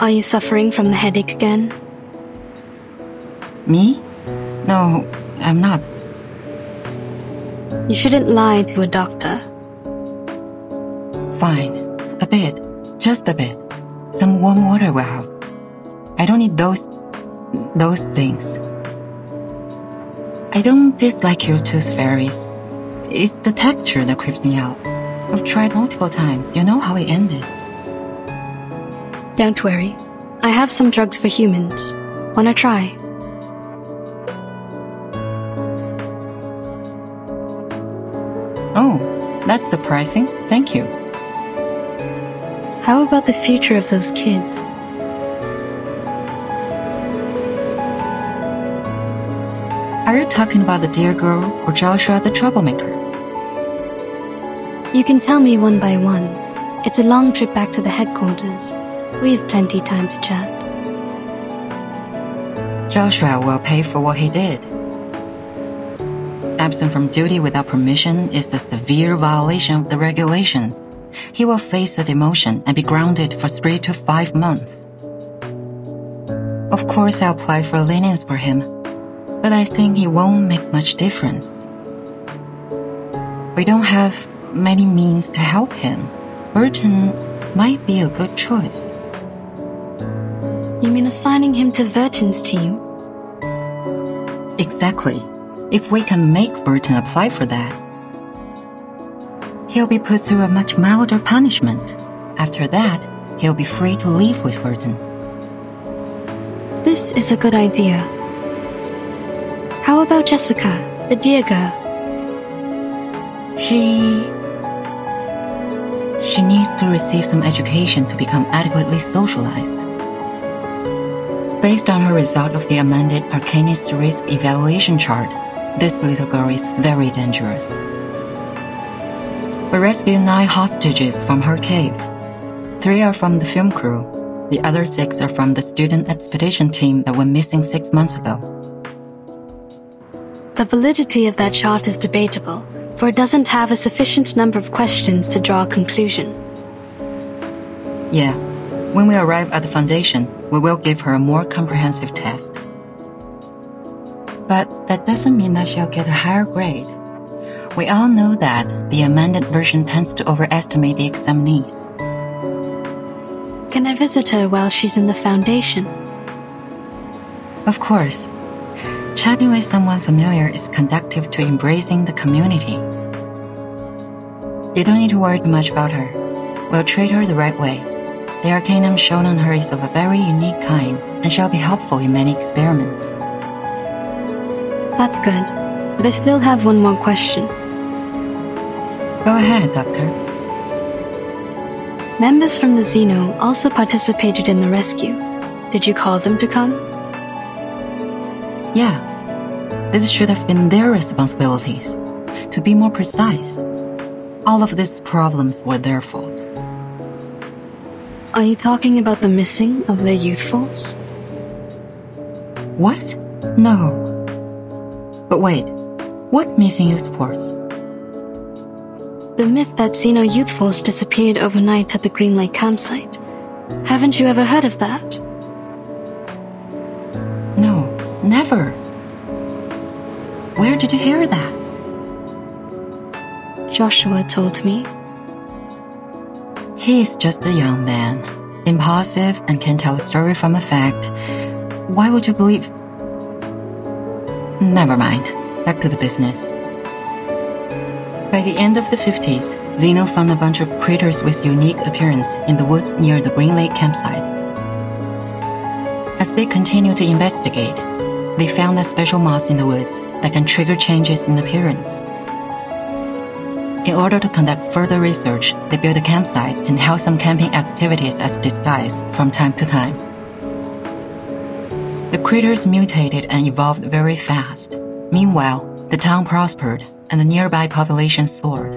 Are you suffering from the headache again? Me? No, I'm not. You shouldn't lie to a doctor. Fine. A bit. Just a bit. Some warm water will help. I don't need those things. I don't dislike your tooth fairies. It's the texture that creeps me out. I've tried multiple times. You know how it ended. Don't worry. I have some drugs for humans. Wanna try? Oh, that's surprising. Thank you. How about the future of those kids? Are you talking about the dear girl or Joshua the troublemaker? You can tell me one by one. It's a long trip back to the headquarters. We have plenty time to chat. Joshua will pay for what he did. Absent from duty without permission is a severe violation of the regulations. He will face a demotion and be grounded for 3 to 5 months. Of course, I'll apply for lenience for him, but I think it won't make much difference. We don't have many means to help him. Burton might be a good choice. You mean assigning him to Verton's team? Exactly. If we can make Burton apply for that, he'll be put through a much milder punishment. After that, he'll be free to leave with Burton. This is a good idea. How about Jessica, the dear girl? She needs to receive some education to become adequately socialized. Based on her result of the amended Arcanist Risk Evaluation chart, this little girl is very dangerous. We rescued 9 hostages from her cave. 3 are from the film crew. The other 6 are from the student expedition team that went missing 6 months ago. The validity of that chart is debatable, for it doesn't have a sufficient number of questions to draw a conclusion. Yeah, when we arrive at the Foundation, we will give her a more comprehensive test. But that doesn't mean that she'll get a higher grade. We all know that the amended version tends to overestimate the examinees. Can I visit her while she's in the Foundation? Of course. Chatting with someone familiar is conducive to embracing the community. You don't need to worry too much about her. We'll treat her the right way. The arcanum shown on her is of a very unique kind, and shall be helpful in many experiments. That's good, but I still have one more question. Go ahead, Doctor. Members from the Xeno also participated in the rescue. Did you call them to come? Yeah. This should have been their responsibilities. To be more precise, all of these problems were their fault. Are you talking about the missing of their youth force? What? No. But wait, what missing youth force? The myth that Xeno youth force disappeared overnight at the Green Lake campsite. Haven't you ever heard of that? No, never. Where did you hear that? Joshua told me. He is just a young man, impulsive and can tell a story from a fact. Why would you believe? Never mind. Back to the business. By the end of the 50s, Xeno found a bunch of critters with unique appearance in the woods near the Green Lake campsite. As they continued to investigate, they found a special moss in the woods that can trigger changes in appearance. In order to conduct further research, they built a campsite and held some camping activities as a disguise from time to time. The critters mutated and evolved very fast. Meanwhile, the town prospered and the nearby population soared.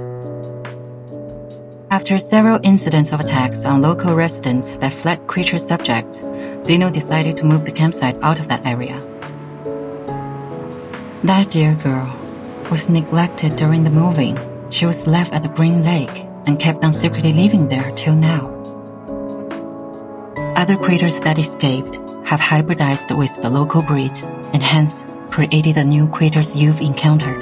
After several incidents of attacks on local residents by fled creature subjects, Xeno decided to move the campsite out of that area. That dear girl was neglected during the moving. She was left at the Green Lake and kept on secretly living there till now. Other creatures that escaped have hybridized with the local breeds and hence created the new creatures you've encountered.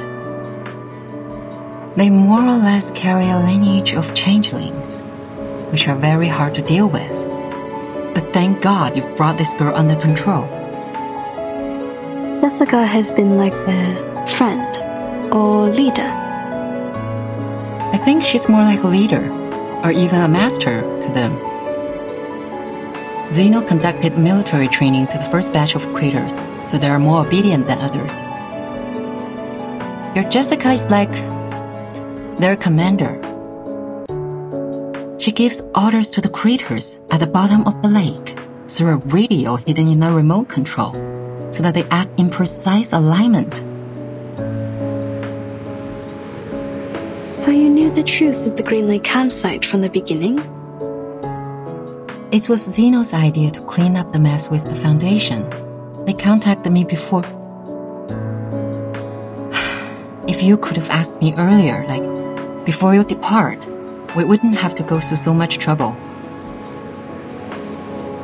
They more or less carry a lineage of changelings, which are very hard to deal with. But thank God you've brought this girl under control. Jessica has been like their friend or leader. I think she's more like a leader, or even a master to them. Zeno conducted military training to the first batch of creators, so they are more obedient than others. Your Jessica is like their commander. She gives orders to the creatures at the bottom of the lake through a radio hidden in a remote control, so that they act in precise alignment. So you knew the truth of the Green Lake campsite from the beginning? It was Zeno's idea to clean up the mess with the Foundation. They contacted me before. If you could have asked me earlier, like before you depart, we wouldn't have to go through so much trouble.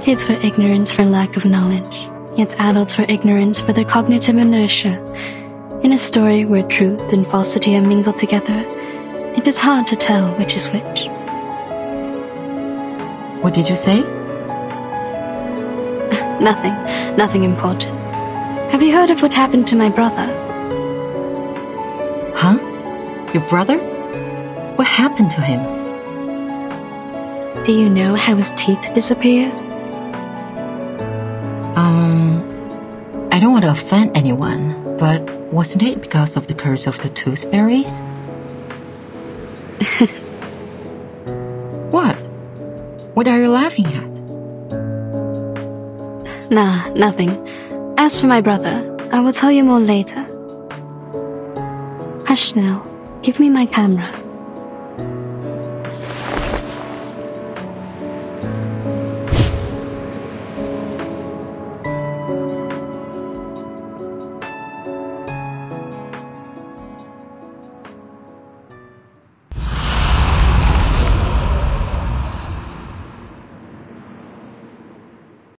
Kids were ignorant for lack of knowledge, yet adults were ignorant for their cognitive inertia. In a story where truth and falsity are mingled together, it is hard to tell which is which. What did you say? Nothing important. Have you heard of what happened to my brother? Huh? Your brother? What happened to him? Do you know how his teeth disappeared? I don't want to offend anyone, but wasn't it because of the curse of the tooth fairies? What? What are you laughing at? Nah, nothing. As for my brother, I will tell you more later. Hush now. Give me my camera.